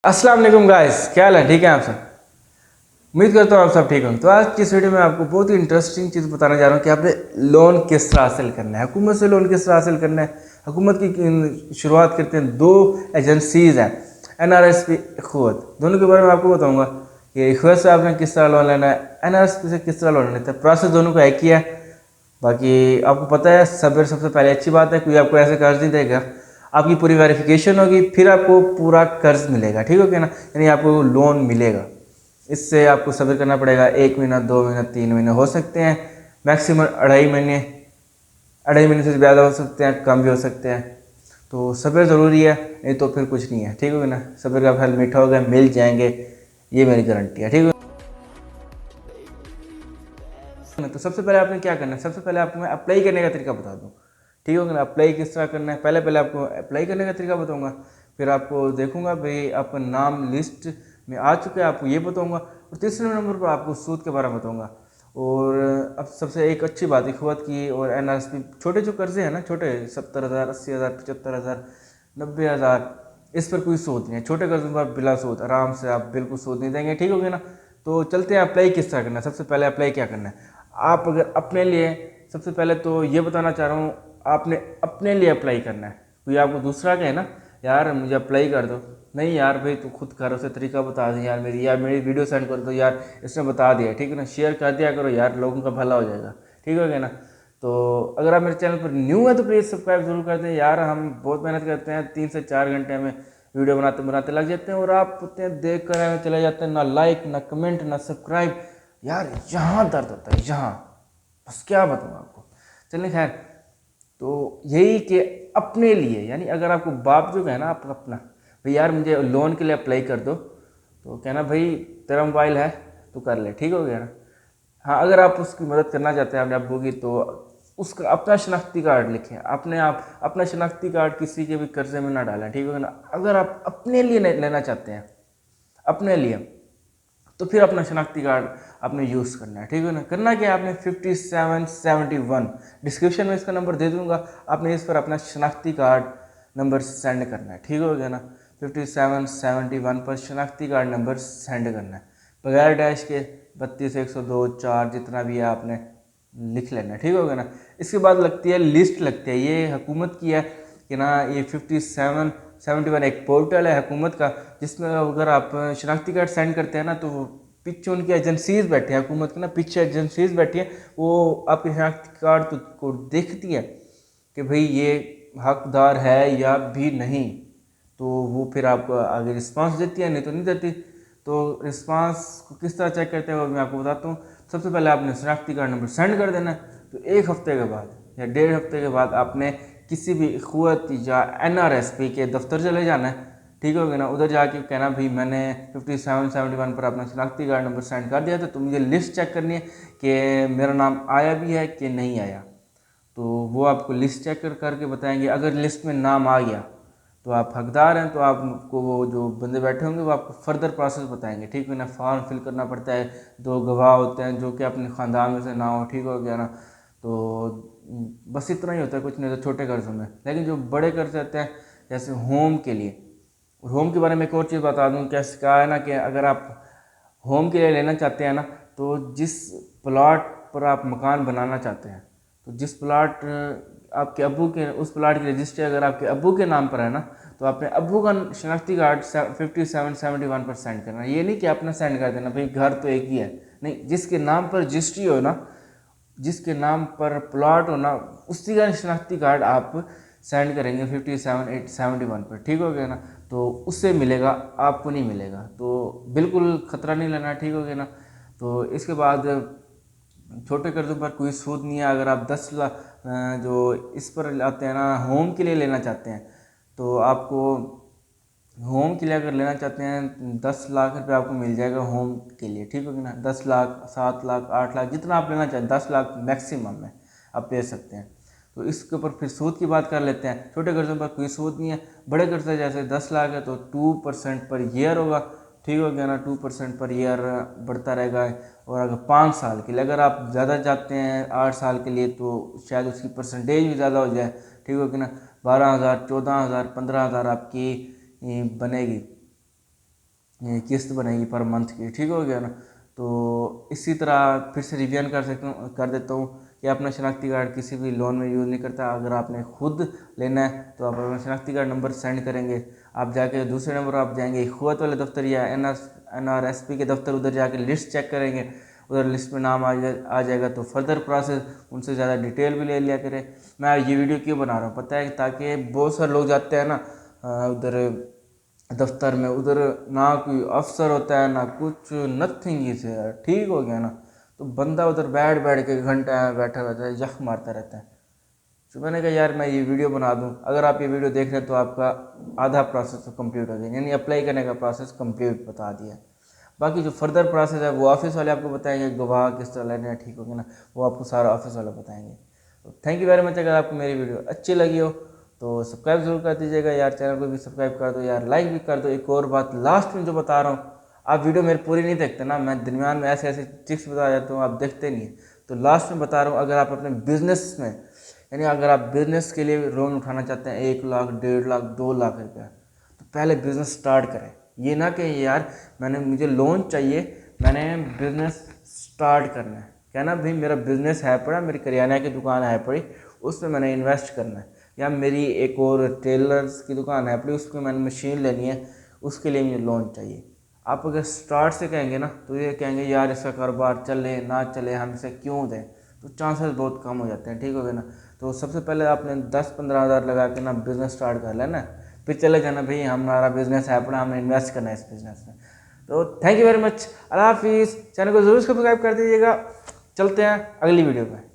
अस्सलाम वालेकुम गाइस, क्या हाल है? ठीक है आप सब? उम्मीद करता हूँ आप सब ठीक होंगे। तो आज की इस वीडियो में आपको बहुत ही इंटरेस्टिंग चीज़ बताने जा रहा हूँ कि आपने लोन किस तरह हासिल करना है, हुकूमत से लोन किस तरह हासिल करना है। हुकूमत की शुरुआत करते हैं दो एजेंसीज़ हैं, NRSP, इखवत। दोनों के बारे में आपको बताऊँगा कि इखवत से आपने किस तरह लोन लेना है, NRSP से किस तरह लोन लेना है। प्रोसेस दोनों का एक ही है। बाकी आपको पता है सब्र सबसे पहले अच्छी बात है, कोई आपको ऐसे कर्ज नहीं देगा। आपकी पूरी वेरिफिकेशन होगी, फिर आपको पूरा कर्ज मिलेगा। ठीक हो गया ना, यानी आपको लोन मिलेगा। इससे आपको सब्र करना पड़ेगा। 1 महीना, 2 महीना, 3 महीने हो सकते हैं, मैक्सिमम 2.5 महीने। 2.5 महीने से ज़्यादा हो सकते हैं, कम भी हो सकते हैं। तो सब्र ज़रूरी है, नहीं तो फिर कुछ नहीं है। ठीक हो गया ना, सब्र का फल मीठा होगा, मिल जाएंगे, ये मेरी गारंटी है। ठीक है। तो सबसे पहले आपने क्या करना है, सबसे पहले आपको मैं अप्लाई करने का तरीका बता दूँ। ठीक होगा ना, अप्लाई किस तरह करना है। पहले आपको अप्लाई करने का तरीका बताऊंगा, फिर आपको देखूंगा भाई आपका नाम लिस्ट में आ चुका है, आपको ये बताऊंगा। और तीसरे नंबर पर आपको सूद के बारे में बताऊंगा। और अब सबसे एक अच्छी बात इखवत की और NRSP, छोटे जो कर्जे हैं ना, छोटे 70,000, 80,000, 75,000, 90,000, इस पर कोई सूद नहीं है। छोटे कर्जों पर बिला सूद, आराम से आप बिल्कुल सूद नहीं देंगे। ठीक हो गया ना। तो चलते हैं अप्लाई किस तरह करना है। सबसे पहले अप्लाई क्या करना है, आप अगर अपने लिए, सबसे पहले तो ये बताना चाह रहा हूँ, आपने अपने लिए अप्लाई करना है। कोई आपको दूसरा कहे ना यार मुझे अप्लाई कर दो, नहीं यार भाई तू खुद कर, उसे तरीका बता दे यार, मेरी वीडियो सेंड कर दो यार, इसने बता दिया। ठीक है ना, शेयर कर दिया करो यार, लोगों का भला हो जाएगा। ठीक हो गया ना। तो अगर आप मेरे चैनल पर न्यू है तो प्लीज़ सब्सक्राइब जरूर कर दें यार। हम बहुत मेहनत करते हैं, 3 से 4 घंटे में वीडियो बनाते बनाते लग जाते हैं, और आप होते हैं देख कर हमें चले जाते हैं, ना लाइक ना कमेंट ना सब्सक्राइब। यार यहाँ दर्द होता है, यहाँ बस क्या बताऊँ आपको। चलिए खैर, तो यही कि अपने लिए, यानी अगर आपको बाप जो कहना आप अपना भाई यार मुझे लोन के लिए अप्लाई कर दो, तो कहना भाई तेरा मोबाइल है तो कर ले। ठीक हो गया ना। हाँ, अगर आप उसकी मदद करना चाहते हैं अपने अब्बू की, तो उसका अपना शनाख्ती कार्ड लिखें। अपने आप अपना शनाख्ती कार्ड किसी के भी कर्जे में ना डालें। ठीक है ना। अगर आप अपने लिए लेना चाहते हैं, अपने लिए, तो फिर अपना शनाख्ती कार्ड आपने यूज़ करना है। ठीक है ना। करना क्या है, आपने 5771, डिस्क्रिप्शन में इसका नंबर दे दूंगा, आपने इस पर अपना शनाख्ती कार्ड नंबर सेंड करना है। ठीक हो गया ना। 5771 पर शनाख्ती कार्ड नंबर सेंड करना है, बगैर डैश के। 32 102 4 जितना भी है आपने लिख लेना है। ठीक हो गया ना। इसके बाद लगती है लिस्ट, लगती है, ये हुकूमत की है कि ना, ये 5771 एक पोर्टल है हुकूमत का, जिसमें अगर आप शनाख्ती कार्ड सेंड करते हैं ना, तो पीछे उनकी एजेंसीज बैठी हैं हुकूमत की ना, पीछे एजेंसीज बैठी हैं, वो आपके शनाख्ती कार्ड को देखती है कि भाई ये हकदार है या भी नहीं। तो वो फिर आपको आगे रिस्पांस देती है, नहीं तो नहीं देती। तो रिस्पांस को किस तरह चेक करते हैं वो मैं आपको बताता हूँ। सबसे पहले आपने शनाख्ती कार्ड नंबर सेंड कर देना है। तो 1 हफ्ते के बाद या 1.5 हफ्ते के बाद आपने किसी भी इखवत या NRSP के दफ्तर चले जाना है। ठीक हो गया ना। उधर जाके कहना भाई मैंने 5771 पर अपना शनाख्ती कार्ड नंबर सेंड कर दिया था, तो मुझे लिस्ट चेक करनी है कि मेरा नाम आया भी है कि नहीं आया। तो वो आपको लिस्ट चेक करके बताएंगे। अगर लिस्ट में नाम आ गया तो आप हकदार हैं, तो आपको वो जो बंदे बैठे होंगे वो आपको फर्दर प्रोसेस बताएंगे। ठीक है ना। फॉर्म फिल करना पड़ता है, 2 गवाह होते हैं जो कि अपने ख़ानदान में से ना हो। ठीक हो गया ना। तो बस इतना ही होता है, कुछ नहीं होता छोटे कर्ज़ों में। लेकिन जो बड़े कर्ज रहते हैं, जैसे होम के लिए, और होम के बारे में एक और चीज़ बता दूँ, कैसे क्या है ना कि अगर आप होम के लिए लेना चाहते हैं ना, तो जिस प्लॉट पर आप मकान बनाना चाहते हैं, तो जिस प्लाट आपके अब्बू के, उस प्लाट की रजिस्ट्री अगर आपके अब्बू के नाम पर है ना, तो अपने अब्बू का शनाख्ती कार्ड 5771 पर सेंड करना। ये नहीं कि अपना सेंड कर देना भाई, घर तो एक ही है, नहीं। जिसके नाम पर रजिस्ट्री हो ना, जिसके नाम पर प्लॉट हो ना, उसी का शनाख्ती कार्ड आप सेंड करेंगे 5771 पर। ठीक हो गया ना। तो उससे मिलेगा, आपको नहीं मिलेगा। तो बिल्कुल ख़तरा नहीं लेना। ठीक हो गया ना। तो इसके बाद छोटे कर्ज़ों पर कोई सूद नहीं है। अगर आप 10 लाख जो इस पर लाते हैं ना, होम के लिए लेना चाहते हैं, तो आपको होम के लिए अगर लेना चाहते हैं 10 लाख रुपये आपको मिल जाएगा होम के लिए। ठीक है ना। 10 लाख, 7 लाख, 8 लाख, जितना आप लेना चाहें, 10 लाख मैक्सिमम में आप ले सकते हैं। तो इसके ऊपर फिर सूद की बात कर लेते हैं। छोटे कर्ज़ों पर कोई सूद नहीं है। बड़े कर्ज़े जैसे 10 लाख है तो 2% पर ईयर होगा। ठीक हो गया ना। 2% पर ईयर बढ़ता रहेगा। और अगर 5 साल के लिए, अगर आप ज़्यादा चाहते हैं 8 साल के लिए, तो शायद उसकी परसेंटेज भी ज़्यादा हो जाए। ठीक हो गया ना। 12,000, 14,000, 15,000 आपकी बनेगी। ये किस्त बनेगी पर मंथ की, ठीक हो गया ना। तो इसी तरह फिर से रिवीजन कर देता हूँ कि अपना शनाख्ती कार्ड किसी भी लोन में यूज़ नहीं करता। अगर आपने खुद लेना है तो आप अपना शनाख्ती कार्ड नंबर सेंड करेंगे, आप जाके दूसरे नंबर आप जाएंगे हुकूमत वाले दफ्तर या NRSP के दफ्तर, उधर जाके लिस्ट चेक करेंगे, उधर लिस्ट में नाम आ जाएगा तो फर्दर प्रोसेस उनसे ज़्यादा डिटेल भी ले लिया करें। मैं ये वीडियो क्यों बना रहा हूँ पता है, ताकि बहुत सारे लोग जाते हैं ना उधर दफ्तर में, उधर ना कोई अफसर होता है ना कुछ, नथिंग इज है, ठीक हो गया ना। तो बंदा उधर बैठ बैठ के घंटा बैठा रहता है, यख मारता रहता है। तो मैंने कहा यार मैं ये वीडियो बना दूं, अगर आप ये वीडियो देख रहे हैं तो आपका आधा प्रोसेस तो कंप्लीट हो गया, यानी अप्लाई करने का प्रोसेस कंप्लीट बता दिया। बाकी जो फर्दर प्रोसेस है वो ऑफिस वाले आपको बताएंगे, गवाह किस तरह लेने हैं, ठीक हो गया ना, वो आपको सारा ऑफिस वाले बताएंगे। तो थैंक यू वेरी मच। अगर आपको मेरी वीडियो अच्छी लगी हो तो सब्सक्राइब जरूर कर दीजिएगा यार, चैनल को भी सब्सक्राइब कर दो यार, लाइक भी कर दो। एक और बात लास्ट में जो बता रहा हूँ, आप वीडियो मेरी पूरी नहीं देखते ना, मैं दरमियान में ऐसे ऐसे ट्रिक्स बता जाता हूँ, आप देखते नहीं है। तो लास्ट में बता रहा हूँ, अगर आप अपने बिजनेस में, यानी अगर आप बिजनेस के लिए लोन उठाना चाहते हैं 1 लाख 1.5 लाख 2 लाख रुपया, तो पहले बिजनेस स्टार्ट करें। ये ना कि यार मुझे लोन चाहिए, मैंने बिजनेस स्टार्ट करना है, कहना भाई मेरा बिजनेस है पड़ा, मेरी करियाना की दुकान है पड़ी, उसमें मैंने इन्वेस्ट करना है, या मेरी एक और टेलर्स की दुकान है पड़ी, उसमें मैंने मशीन लेनी है, उसके लिए मुझे लोन चाहिए। आप अगर स्टार्ट से कहेंगे ना तो ये कहेंगे यार इसका कारोबार चले ना चले, हम इसे क्यों दें, तो चांसेस बहुत कम हो जाते हैं, ठीक हो गया ना। तो सबसे पहले आपने 10-15 हज़ार लगा के ना बिज़नेस स्टार्ट कर लेना, फिर चले जाना भाई हमारा बिज़नेस है अपना, हमें इन्वेस्ट करना है इस बिज़नेस में। तो थैंक यू वेरी मच, अल्लाह हाफिज़। चैनल को ज़रूर सब्सक्राइब कर दीजिएगा। चलते हैं अगली वीडियो में।